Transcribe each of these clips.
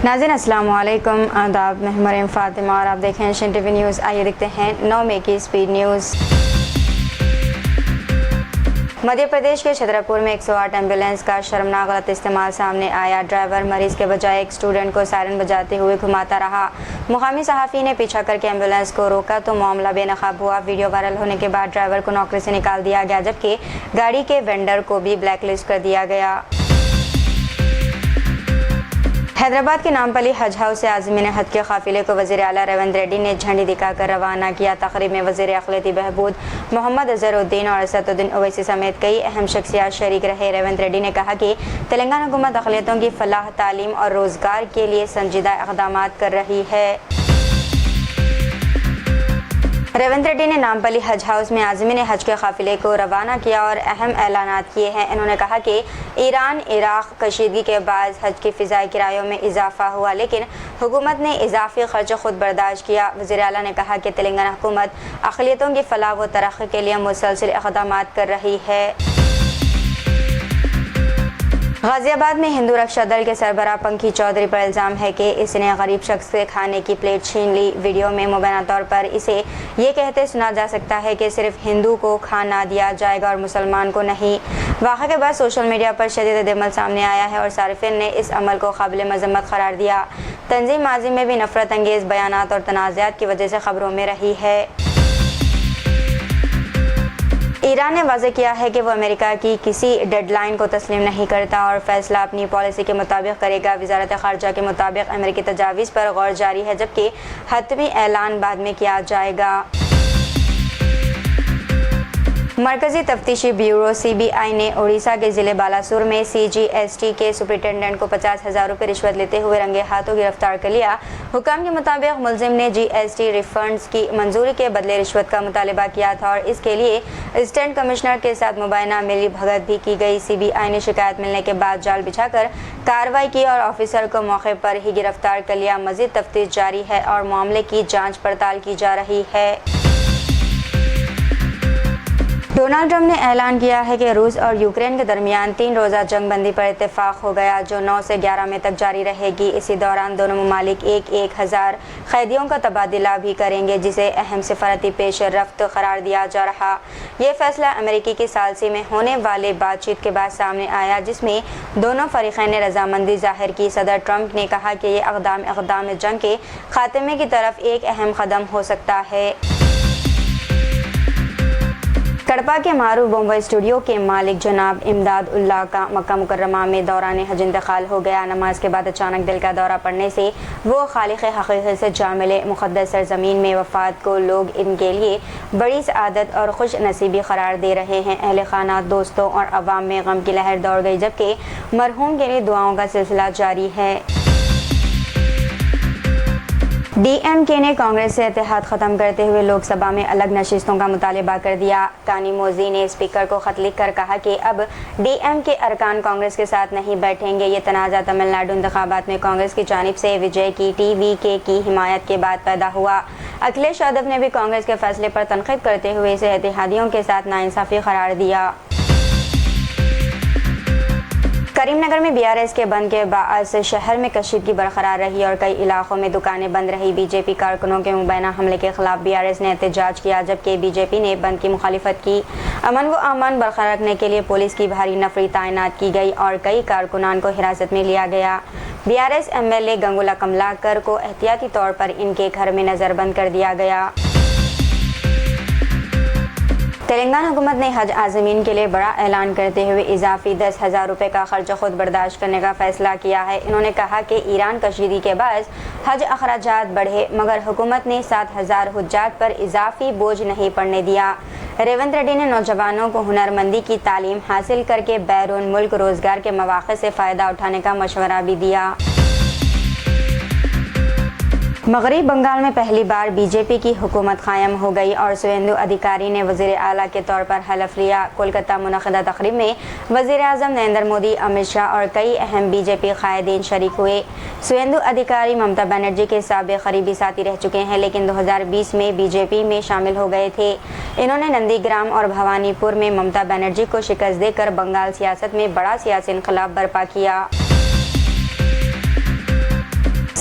नाज़रीन अस्सलाम वालेकुम, आदाब। मैं मरियम फातिमा और आप देखें एशियन टीवी न्यूज़। आइए देखते हैं 9 मई की स्पीड न्यूज़। मध्य प्रदेश के छतरपुर में 108 एम्बुलेंस का शर्मनाक गलत इस्तेमाल सामने आया। ड्राइवर मरीज के बजाय एक स्टूडेंट को सायरन बजाते हुए घुमाता रहा। मुकामी सहाफ़ी ने पीछा करके एम्बुलेंस को रोका तो मामला बेनकाब हुआ। वीडियो वायरल होने के बाद ड्राइवर को नौकरी से निकाल दिया गया, जबकि गाड़ी के वेंडर को भी ब्लैकलिस्ट कर दिया गया। हैदराबाद के नामपल्ली हज हाउस से आज़मीन हज के काफिले को वज़ीर आला रेवंत रेड्डी ने झंडी दिखाकर रवाना किया। तकरीब में वज़ीर अक़लियती बहबूद मोहम्मद अज़हरुद्दीन और असदुद्दीन ओवैसी समेत कई अहम शख्सियात शरीक रहे। रेवंत रेड्डी ने कहा कि तेलंगाना हुकूमत अक़लियतों की फलाह, तालीम और रोज़गार के लिए संजीदा इक़दामात कर रही है। रेवंत रेड्डी ने नामपल्ली हज हाउस में आज़मीन हज के काफिले को रवाना किया और अहम ऐलानात किए हैं। इन्होंने कहा कि ईरान इराक़ कशीदगी के बाद हज की फ़िज़ाई किरायों में इजाफा हुआ, लेकिन हुकूमत ने इजाफी खर्च खुद बर्दाश्त किया। वज़ीर आला ने कहा कि तेलंगाना हुकूमत अक़लियतों की फलाह व तरक्की के लिए मुसलसल इक़दामात कर रही है। गाज़ियाबाद में हिंदू रक्षा दल के सरबराह पंखी चौधरी पर इल्ज़ाम है कि इसने गरीब शख्स से खाने की प्लेट छीन ली। वीडियो में मुबैना तौर पर इसे ये कहते सुना जा सकता है कि सिर्फ हिंदू को खाना दिया जाएगा और मुसलमान को नहीं। वाक़े के बाद सोशल मीडिया पर शदीद रद्द-ए-अमल सामने आया है और सारिफिन ने इस अमल को काबिल मज़म्मत करार दिया। तंजीम माजी में भी नफरत अंगेज़ बयानात और तनाज़ात की वजह से खबरों में रही है। ईरान ने वाज़ेह किया है कि वो अमेरिका की किसी डेडलाइन को तस्लीम नहीं करता और फैसला अपनी पॉलिसी के मुताबिक करेगा। वज़ारत ख़ारजा के मुताबिक अमेरिकी तजावीज़ पर गौर जारी है, जबकि हतमी ऐलान बाद में किया जाएगा। मरकज़ी तफ्तीशी ब्यूरो CBI ने उड़ीसा के ज़िले बालासुर में CGST के सुपरिटेंडेंट को 50,000 रुपये रिश्वत लेते हुए रंगे हाथों गिरफ्तार कर लिया। हुकाम के मुताबिक मुलजिम ने GST रिफंड्स की मंजूरी के बदले रिश्वत का मुतालबा किया था और इसके लिए असिस्टेंट कमिश्नर के साथ मुबैना मिली भगत भी की गई। CBI ने शिकायत मिलने के बाद जाल बिछाकर कार्रवाई की और ऑफिसर को मौके पर ही गिरफ्तार कर लिया। मज़ीद तफ्तीश जारी है और मामले की जाँच पड़ताल की जा रही है। डोनाल्ड ट्रंप ने ऐलान किया है कि रूस और यूक्रेन के दरमियान 3 रोज़ा जंग बंदी पर इत्तेफाक हो गया, जो 9 से 11 मई तक जारी रहेगी। इसी दौरान दोनों ममालिक 1,000 कैदियों का तबादला भी करेंगे, जिसे अहम सिफारती पेश रफ्त करार दिया जा रहा। ये फैसला अमेरिकी की सालसी में होने वाले बातचीत के बाद सामने आया, जिसमें दोनों फरीक़ैन ने रजामंदी जाहिर की। सदर ट्रंप ने कहा कि ये इक़दाम जंग के खात्मे की तरफ एक अहम कदम हो सकता है। कड़पा के मारूफ बॉम्बे स्टूडियो के मालिक जनाब इमदाद उल्लाह का मक्का मुकर्रमा में दौरान हज इंतकाल हो गया। नमाज के बाद अचानक दिल का दौरा पड़ने से वो खालिक हकीकत से जा मिले। मुक़द्दस सरज़मीन में वफ़ात को लोग इनके लिए बड़ी सआदत और खुश नसीबी करार दे रहे हैं। अहले खाना, दोस्तों और अवाम में गम की लहर दौड़ गई, जबकि मरहूम के लिए दुआओं का सिलसिला जारी है। DMK ने कांग्रेस से इत्तेहाद ख़त्म करते हुए लोकसभा में अलग नशिस्तों का मुतालबा कर दिया। कानी मोजी ने स्पीकर को ख़त लिख कर कहा कि अब DMK अरकान कांग्रेस के साथ नहीं बैठेंगे। ये तनाज़ा तमिलनाडु इंतखाबात में कांग्रेस की जानिब से विजय की TVK की हिमायत के बाद पैदा हुआ। अखिलेश यादव ने भी कांग्रेस के फैसले पर तनक़ीद करते हुए इसे इत्तेहादियों के साथ नाइंसाफ़ी करार दिया। करीमनगर में BRS के बंद के बाअस शहर में कशीदगी बरकरार रही और कई इलाकों में दुकानें बंद रही। BJP कारकुनों के मुबैना हमले के खिलाफ BRS ने एहतजाज किया, जबकि BJP ने बंद की मुखालिफत की। अमन व अमान बरकरार रखने के लिए पुलिस की भारी नफरी तैनात की गई और कई कारकुनान को हिरासत में लिया गया। BRS MLA गंगुला कमलाकर को एहतियाती तौर पर इनके घर में नज़रबंद कर दिया गया। तेलंगाना हुकूमत ने हज आज़मीन के लिए बड़ा ऐलान करते हुए इजाफी 10,000 रुपये का खर्च खुद बर्दाश्त करने का फैसला किया है। इन्होंने कहा कि ईरान कशीदगी के बाद हज अखराजात बढ़े, मगर हुकूमत ने 7,000 हुज्जात पर इजाफी बोझ नहीं पड़ने दिया। रेवंत रेड्डी ने नौजवानों को हुनरमंदी की तालीम हासिल करके बैरून मुल्क रोज़गार के मौक़े से फ़ायदा उठाने का मशवरा भी दिया। मगरबी बंगाल में पहली बार BJP की हुकूमत कायम हो गई और सुवेंदु अधिकारी ने वज़ीर आला के तौर पर हलफ लिया। कोलकाता मुनक़िदा तक़रीब में वज़ीर आज़म नरेंद्र मोदी, अमित शाह और कई अहम BJP क़ायदीन शरीक हुए। सुवेंदु अधिकारी ममता बनर्जी के साबिक़ करीबी साथी रह चुके हैं, लेकिन 2020 में BJP में शामिल हो गए थे। इन्होंने नंदीग्राम और भवानीपुर में ममता बनर्जी को शिकस्त देकर बंगाल सियासत में बड़ा सियासी इनक़लाब बर्पा किया।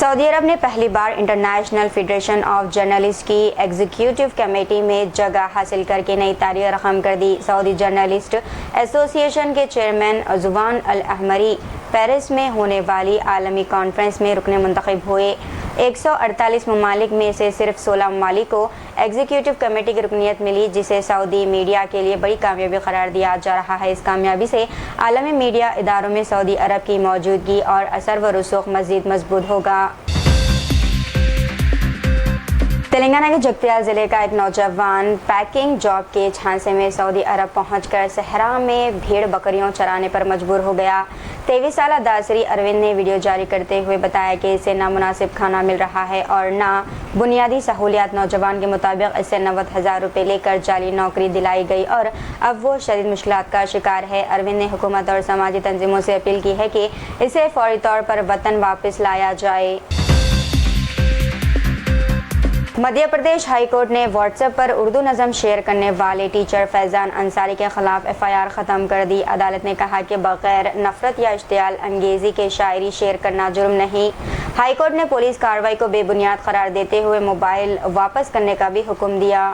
सऊदी अरब ने पहली बार इंटरनेशनल फेडरेशन ऑफ जर्नलिस्ट की एग्जीक्यूटिव कमेटी में जगह हासिल करके नई तारीख रकम कर दी। सऊदी जर्नलिस्ट एसोसिएशन के चेयरमैन जुबान अल अहमरी पेरिस में होने वाली आलमी कॉन्फ्रेंस में रुकने मुंतखब हुए। 148 ममालिक में से सिर्फ 16 ममालिक को एग्जीक्यूटिव कमेटी की रुकनीत मिली, जिसे सऊदी मीडिया के लिए बड़ी कामयाबी करार दिया जा रहा है। इस कामयाबी से आलमी मीडिया इदारों में सऊदी अरब की मौजूदगी और असर व रसूख मज़ीद मजबूत होगा। तेलंगाना के जगतियाल जिले का एक नौजवान पैकिंग जॉब के झांसे में सऊदी अरब पहुंचकर सहरा में भेड़ बकरियों चराने पर मजबूर हो गया। 23 साला दासरी अरविंद ने वीडियो जारी करते हुए बताया कि इसे ना मुनासिब खाना मिल रहा है और ना बुनियादी सहूलियात। नौजवान के मुताबिक इसे 90,000 रुपये लेकर जाली नौकरी दिलाई गई और अब वो शदीद मुश्किलात का शिकार है। अरविंद ने हुकूमत और समाजी तंजीमों से अपील की है कि इसे फौरी तौर पर वतन वापस लाया जाए। मध्य प्रदेश हाई कोर्ट ने व्हाट्सएप पर उर्दू नज़म शेयर करने वाले टीचर फैज़ान अंसारी के खिलाफ FIR ख़त्म कर दी। अदालत ने कहा कि बगैर नफरत या इश्तियाल अंगेज़ी के शायरी शेयर करना जुर्म नहीं। हाई कोर्ट ने पुलिस कार्रवाई को बेबुनियाद करार देते हुए मोबाइल वापस करने का भी हुक्म दिया।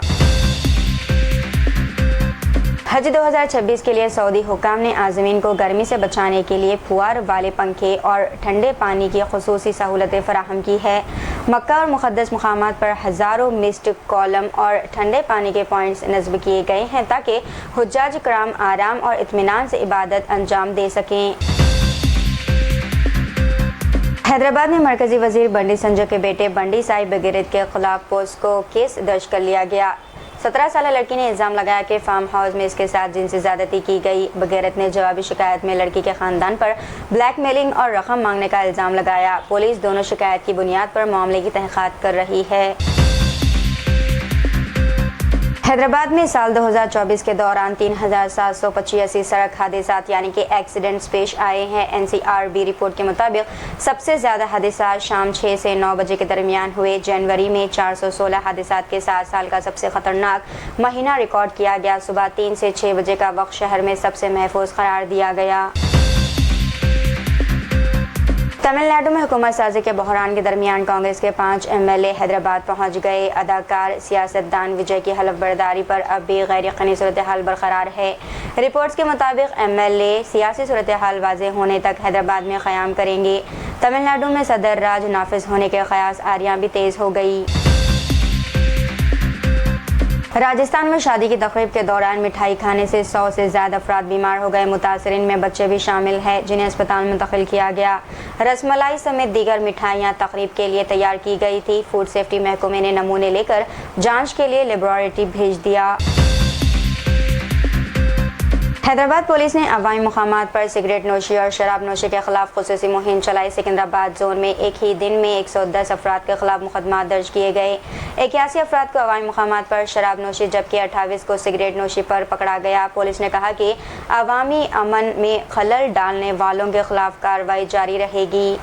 हज 2026 के लिए सऊदी हुकाम ने आज़मीन को गर्मी से बचाने के लिए फुआर वाले पंखे और ठंडे पानी की खुसूसी सहूलतें फराहम की है। मक्का और मुक़द्दस मकामात पर हज़ारों मिस्ड कॉलम और ठंडे पानी के पॉइंट्स नस्ब किए गए हैं ताकि हुज्जाज कराम आराम और इत्मीनान से इबादत अंजाम दे सकें। हैदराबाद में मरकजी वजीर बंडी संजय के बेटे बंडी साहिब बगैरत के खिलाफ पोस्को केस दर्ज कर लिया गया। 17 साल लड़की ने इल्ज़ाम लगाया कि फार्म हाउस में इसके साथ जिनसी ज़्यादती की गई। बगैरत ने जवाबी शिकायत में लड़की के ख़ानदान पर ब्लैकमेलिंग और रकम मांगने का इल्ज़ाम लगाया। पुलिस दोनों शिकायत की बुनियाद पर मामले की तहक़ीक़ात कर रही है। हैदराबाद में साल 2024 के दौरान 3,785 सड़क हादसात यानी कि एक्सीडेंट्स पेश आए हैं। NCRB रिपोर्ट के मुताबिक सबसे ज़्यादा हादसात शाम 6 से 9 बजे के दरमियान हुए। जनवरी में 416 हादसात के साथ साल का सबसे ख़तरनाक महीना रिकॉर्ड किया गया। सुबह 3 से 6 बजे का वक्त शहर में सबसे महफूज करार दिया गया। तमिलनाडु में हुकूमत साजी के बहरान के दरमियान कांग्रेस के 5 MLA हैदराबाद पहुंच गए। अदाकार सियासतदान विजय की हलफ बर्दारी पर अब भी गैर यकीनी सूरत हाल बरकरार है। रिपोर्ट्स के मुताबिक MLA सियासी सूरत हाल वाज़ेह होने तक हैदराबाद में क़याम करेंगे। तमिलनाडु में सदर राज नाफिज होने के क़यास आरियां भी तेज़ हो गई। राजस्थान में शादी की तकरीब के दौरान मिठाई खाने से 100 से ज़्यादा अफराद बीमार हो गए। मुतासरीन में बच्चे भी शामिल हैं जिन्हें अस्पताल मुंतकिल किया गया। रसमलाई समेत दीगर मिठाइयाँ तकरीब के लिए तैयार की गई थी। फूड सेफ्टी महकमे ने नमूने लेकर जांच के लिए लेबोरेटरी भेज दिया। हैदराबाद पुलिस ने अवामी मुकामात पर सिगरेट नोशी और शराब नोशी के खिलाफ खुसूसी मुहिम चलाई। सिकंदराबाद जोन में एक ही दिन में 110 अफराद के खिलाफ मुकदमा दर्ज किए गए। 81 अफराद को अवामी मुकामात पर शराब नोशी जबकि 28 को सिगरेट नोशी पर पकड़ा गया। पुलिस ने कहा कि अवामी अमन में खलल डालने वालों के खिलाफ कार्रवाई जारी रहेगी।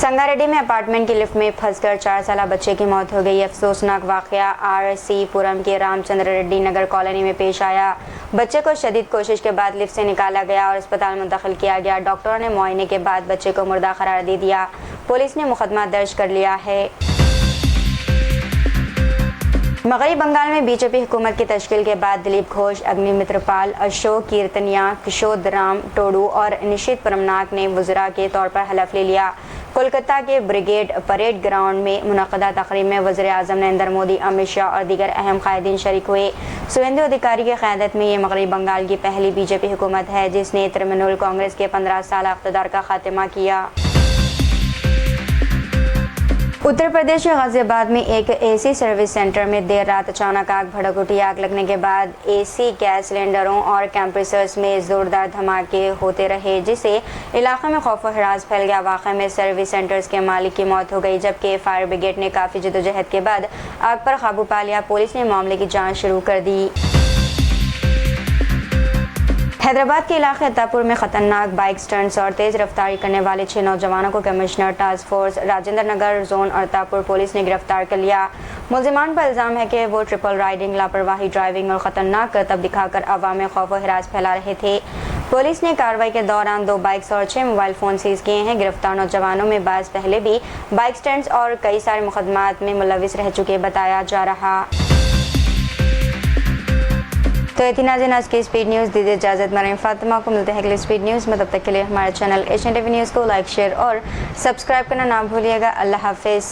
संगारेड्डी में अपार्टमेंट की लिफ्ट में फंसकर 4 साला बच्चे की मौत हो गई। अफसोसनाक वाकया RC पुरम के रामचंद्र रेड्डी नगर कॉलोनी में पेश आया। बच्चे को शदीद कोशिश के बाद लिफ्ट से निकाला गया और अस्पताल मुंतकिल किया गया। डॉक्टरों ने मुआयने के बाद बच्चे को मुर्दा करार दे दिया। पुलिस ने मुकदमा दर्ज कर लिया है। मगरबी बंगाल में BJP हुकूमत की तश्कील के बाद दिलीप घोष, अग्निमित्र पाल, अशोक कीर्तनिया, किशोरराम टोडू और निशित परमनाक ने वज़रा के तौर पर हलफ ले लिया। कोलकाता के ब्रिगेड परेड ग्राउंड में मुनक़दा तक़रीब में वज़ीर-ए-आज़म नरेंद्र मोदी, अमित शाह और दीगर अहम कायदीन शरीक हुए। सुवेंदु अधिकारी की क़यादत में ये मगरबी बंगाल की पहली BJP हुकूमत है जिसने तृणमूल कांग्रेस के 15 साल इक़्तिदार का खात्मा किया। उत्तर प्रदेश के गाजियाबाद में एक AC सर्विस सेंटर में देर रात अचानक आग भड़क उठी। आग लगने के बाद AC गैस सिलेंडरों और कंप्रेसर्स में ज़ोरदार धमाके होते रहे जिससे इलाके में खौफ व हरास फैल गया। वाक़े में सर्विस सेंटर्स के मालिक की मौत हो गई जबकि फायर ब्रिगेड ने काफ़ी जद्दोजहद के बाद आग पर काबू पा लिया। पुलिस ने मामले की जाँच शुरू कर दी। हैदराबाद के इलाके अत्तापुर में खतरनाक बाइक स्टंट्स और तेज रफ्तारी करने वाले 6 नौजवानों को commissioner task force Rajendra Nagar zone और अत्तापुर पुलिस ने गिरफ्तार कर लिया। मुलजिमान पर इल्ज़ाम है कि वो ट्रिपल राइडिंग, लापरवाही ड्राइविंग और खतरनाक करतब दिखाकर अवाम में खौफ व हिरास फैला रहे थे। पुलिस ने कार्रवाई के दौरान 2 बाइक्स और 6 मोबाइल फ़ोन सीज किए हैं। गिरफ्तार नौजवानों में बाज़ पहले भी बाइक स्टैंड्स और कई सारे मुकदमात में मुलविस रह चुके बताया जा रहा। तो ये थी नाज़रीन आज की स्पीड न्यूज़। दीजिए इजाज़त, मरीम फातिमा को मिलते हैं अगली स्पीड न्यूज़ में। तब तक के लिए हमारे चैनल एशियन टीवी न्यूज़ को लाइक, शेयर और सब्सक्राइब करना ना भूलिएगा। अल्लाह हाफिज़।